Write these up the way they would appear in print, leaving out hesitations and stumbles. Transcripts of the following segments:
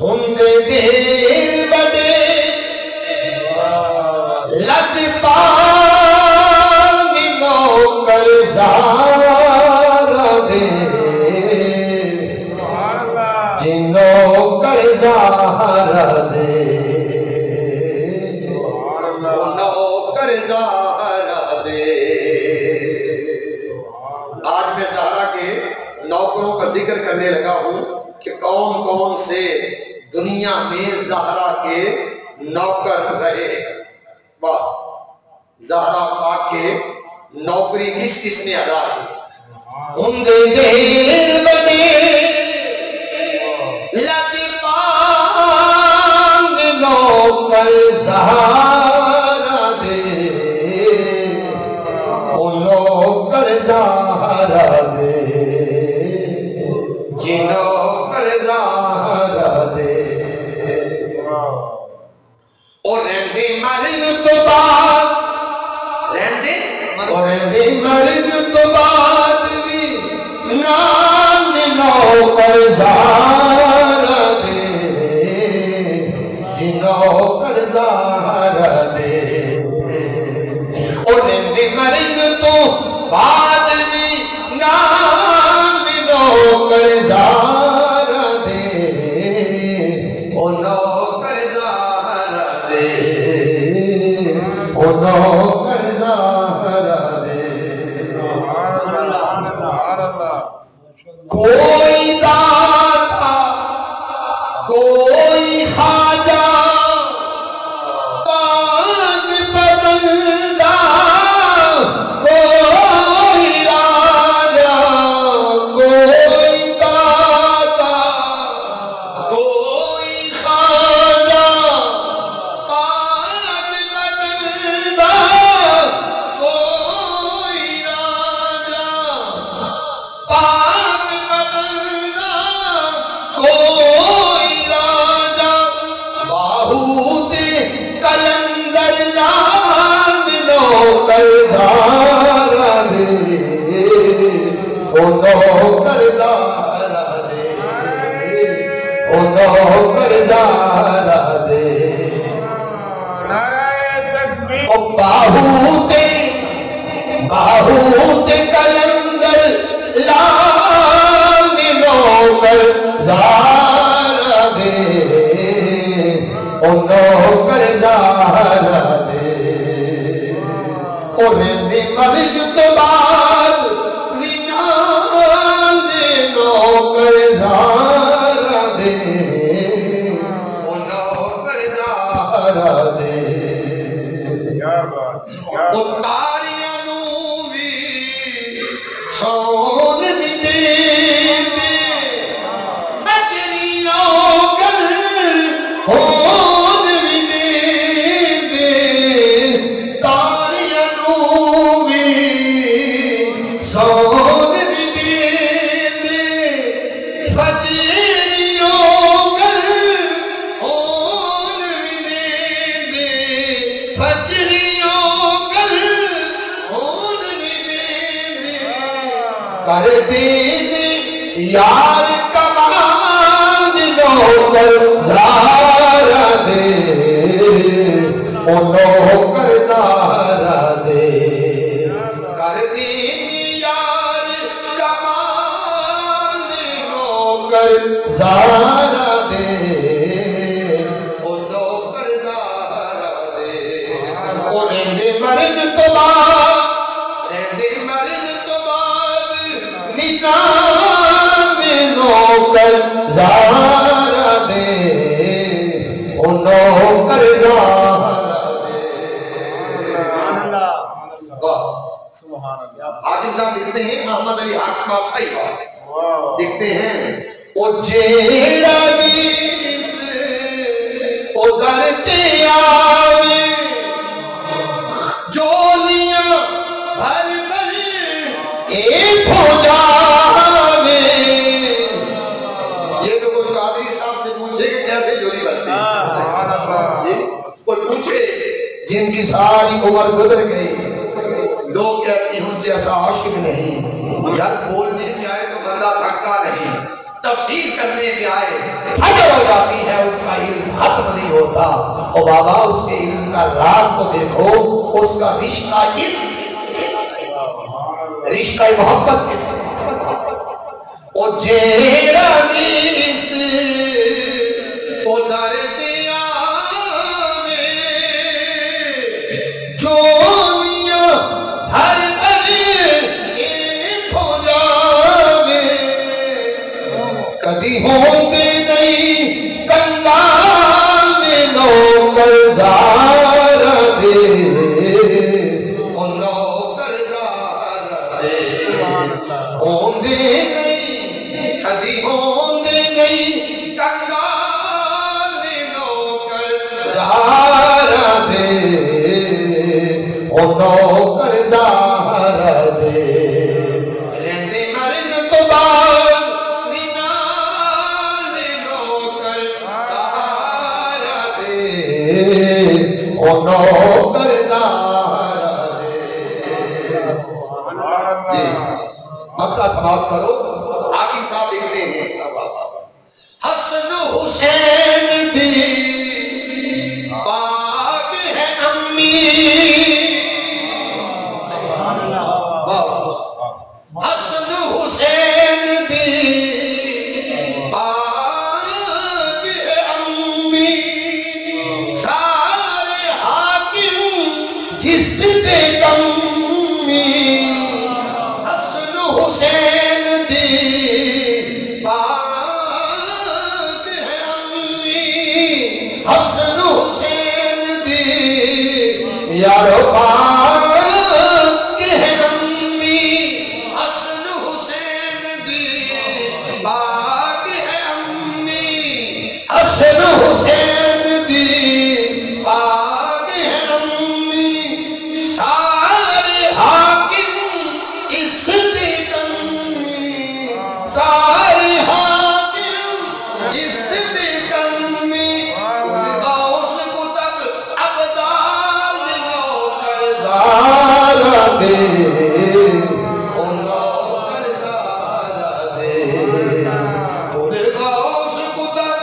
ہندے دیر بڑے لج پانی نوکر زارا دے جنوں کر زارا دے نوکر زارا دے. آج میں زہرا کے نوکروں کا ذکر کرنے لگا ہوں کہ کون کون سے دنیا میں زہرا کے نوکر رہے. واہ، زہرا پاک کے نوکری کس کس نے ادا کی؟ ہندے دیر بڑے لجپال نوکر زہرا دے نوکر زہرا دے نوکر زہرا دے. اور رہندے مرن تو بعد رہندے مرن تو بعد بھی نام نوکر زہرا دے نوکر زہرا دے. اور رہندے مرن تو بعد بھی نام نوکر زہرا دے نوکر زہرا دے نوکر زہرا دے. کوئی داتا کوئی خواجہ پاک بدلدہ کوئی راجہ کوئی داتا کوئی خواجہ پاک بدلدہ کوئی راجہ پاک بدلدہ کوئی راجہ باہوت کلندر لاد نوکر زہرا دے نوکر زہرا دے نوکر زہرا دے. باہوت کلندر لاد نوکر زہرا دے نوکر زہرا دے. اور رہندے مرگ تو بعد نام نوکر زہرا دے نوکر زہرا دے. تاریاں نوں وی سون بھی دے دے فجریوں گل ہون بھی دے دے. تاریاں نوں وی سون بھی دے دے فجریوں گل ہون بھی دے دے فجریوں گل ہون بھی دے دے. کر دے یار کمان نوکر زہرا دے نوکر زہرا دے. کر دے یار کمان نوکر زہرا دے نوکر زہرا دے. اور رہندے مرن تو بعد نام نوکر زہرا دے نوکر زہرا دے. حاکم صاحب لکھتے ہیں احمد علی حاکم آپ صحیح بات لکھتے ہیں او جیڑا بیس او درتے آوے جولیاں بھر بھر ایک ہو جاوے. یہ تو کوئی قادری صاحب سے پوچھے کہ کیسے جولی بھرتے ہیں. کوئی پوچھے جن کی ساری عمر گزر گئی لوگ کہتے ہیں جیسا عاشق نہیں. یار بولنے میں آئے تو بندہ تھکتا نہیں. تفسیر کرنے کے آئے فجر ہو جاتی ہے، اس کا علم ختم نہیں ہوتا۔ او بابا اس کے علم کا راز تو دیکھو، اس کا رشتہ علم، رشتہ محبت کے ساتھ او جیرا نیس او در دیا میں جونیا ہر کدی ہوندے نہیں کنڈال نوکر زار دے، او نوکر زار دے ہوندے نہیں، کدی ہوندے نہیں کنڈال نوکر زار دے، او نوکر زار دے رہندے مرن تو بعد او نوکر زار دے۔ جی مکہ سماعت کرو، حاکم صاحب لکھتے ہیں حسن حسین دی پاک ہے امی، حسن حسین دی پاک ہے امی، جس دے کمی حسن حسین دی پاک ہے امی، حسن حسین دی یارو پاک ہے امی، حسن حسین دی پاک ہے امی، حسن حسین دی پاک ہے امی، سارے حاکم اس دے کمی، سارے حاکم اس دے کمی، ان غوث کتب عبدال نوکر زار دے، ان نوکر زار دے، ان غوث کتب،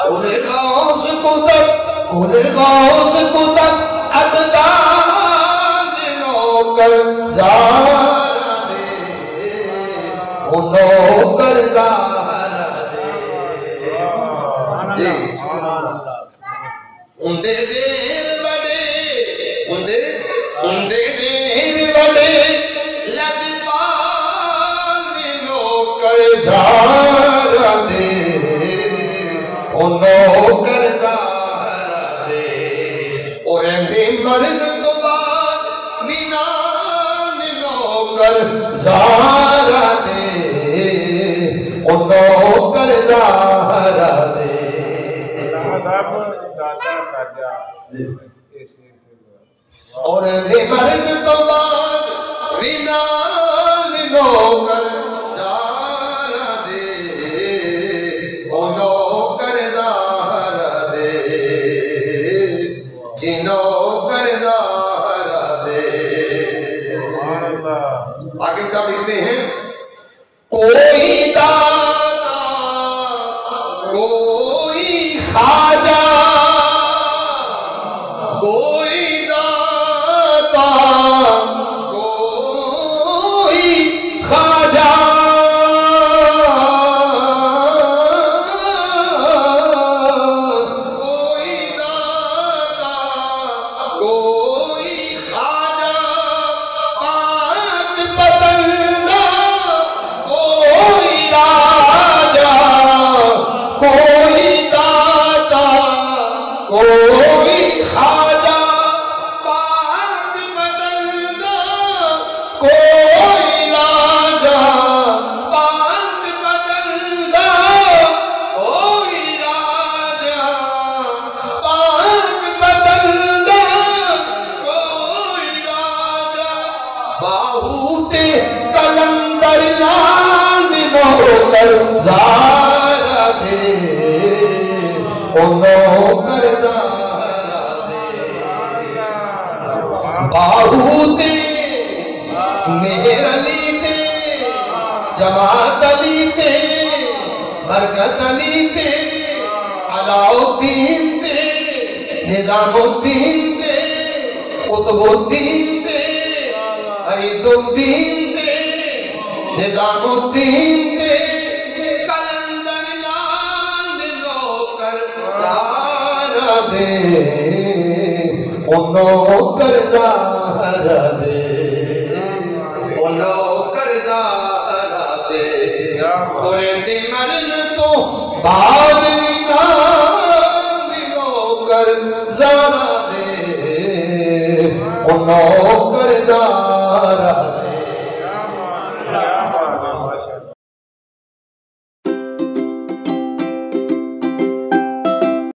ان غوث کتب، ان غوث کتب عبدال نوکر زار دے، او نوکر زار دے۔ جی اندے دیر بڑے، اندے دیر بڑے لجپال نوکر زار دے، او نوکر زار دے، اور اندے مرد تو بعد مینان نوکر زار دے، او نوکر زار دے۔ اور اندے مرد تو بعد مینان نوکر زار دے، او نوکر زار دے، جی نوکر زار دے۔ حاکم صاحب لکھتے ہیں کوئی داتا کوئی خواجہ، کوئی داتا کوئی خواجہ، کوئی داتا کوئی خواجہ، پاک بدلنا کوئی راجہ، کوئی داتا کوئی خواجہ، پاک بدلنا کوئی راجہ، پاک بدلنا کوئی راجہ، پاک بدلنا کوئی راجہ، باہوتے کلندر نام نوکر زار دے، او نوکر زار دے، باہوتے مہر علی تے جماعت علی تے برکت علی تے علاؤ الدین تے نظام الدین تے قطب الدین تے فرید الدین تے نظام الدین تے کلندر لال نوکر زارا دے نوکر زارا دے نوکر زارا دے قرد مرن تو بعد نوکر زارا دے نوکر